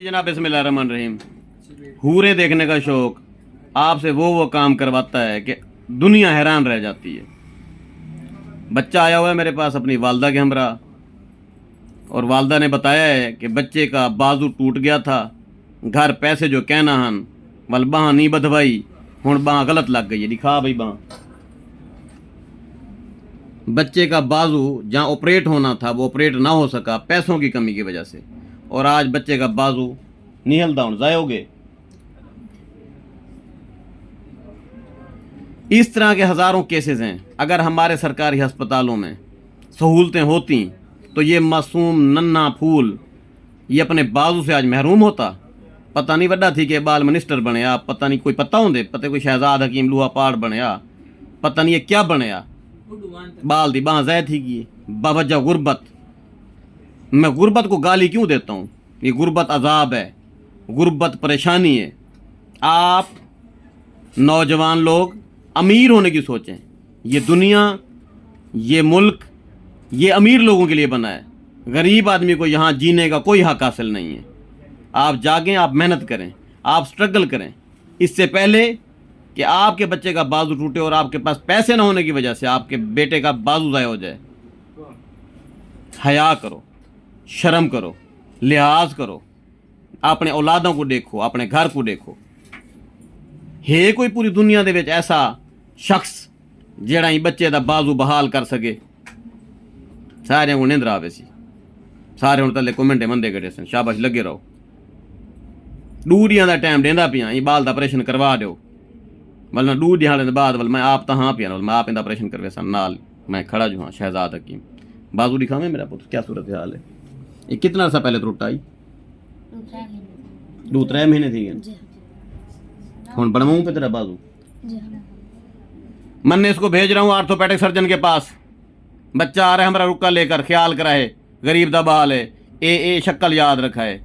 जनाब बिस्मिल्लाहिर्रहमानिर्रहीम। हूरें देखने का शौक आपसे वो काम करवाता है कि दुनिया हैरान रह जाती है। बच्चा आया हुआ है मेरे पास अपनी वालदा के हमरा, और वालदा ने बताया है कि बच्चे का बाजू टूट गया था, घर पैसे जो कहना हन वल बाह नहीं बधवाई, हुण बाह गलत लग गई है। दिखा भाई बाह, बच्चे का बाजू जहाँ ऑपरेट होना था वो ऑपरेट ना हो सका पैसों की कमी की वजह से, और आज बच्चे का बाजू नहीं हिलदा, हुण ज़ाय हो गए। इस तरह के हज़ारों केसेस हैं। अगर हमारे सरकारी अस्पतालों में सहूलतें होती तो ये मासूम नन्हा फूल ये अपने बाजू से आज महरूम होता। पता नहीं वड्डा थी कि बाल मिनिस्टर बनया, पता नहीं कोई पता होंदे, पता कोई शहजाद हकीम लूहा पाड़ बनया, पता नहीं ये क्या बनया, बाल दी बाह ज़ाय थी की बावजह गुर्बत। मैं गुर्बत को गाली क्यों देता हूँ? ये गुर्बत अजाब है, गुर्बत परेशानी है। आप नौजवान लोग अमीर होने की सोचें। ये दुनिया, ये मुल्क, ये अमीर लोगों के लिए बना है। गरीब आदमी को यहाँ जीने का कोई हक हासिल नहीं है। आप जागें, आप मेहनत करें, आप स्ट्रगल करें, इससे पहले कि आपके बच्चे का बाजू टूटे और आपके पास पैसे ना होने की वजह से आपके बेटे का बाजू ज़ाया हो जाए। हया करो, शर्म करो, लिहाज करो, अपने औलादों को देखो, अपने घर को देखो। है कोई पूरी दुनिया दे विच ऐसा शख्स जेड़ा ही बच्चे दा बाजू बहाल कर सके? सारे को निंद्र आवे सी, सारे हुण तले कमेंटे मंदे कटे सन। शाबाश, लगे रहो। डूडियां दा टाइम देंदा पिया, ये बाल दा ऑपरेशन करवा दो, वरना डूड दिहाड़े दे बाद वल मैं आप तो हाँ पिया, मैं आप इंदा ऑपरेशन करवे सन, नाल मैं खड़ा जो हाँ शहजाद हकीम। बाजू दिखावे मेरा पुत्र, क्या सूरत हाल है? ये कितना अर्सा पहले त्रुट आई? 2-3 महीने थी गए। हुण बनवाऊं पे तेरा बाजू? मैं इसको भेज रहा हूँ आर्थोपेडिक सर्जन के पास। बच्चा आ रहा है हमारा, रुका लेकर ख्याल कराए, गरीब दा बाल है, ए शक्ल याद रखा है।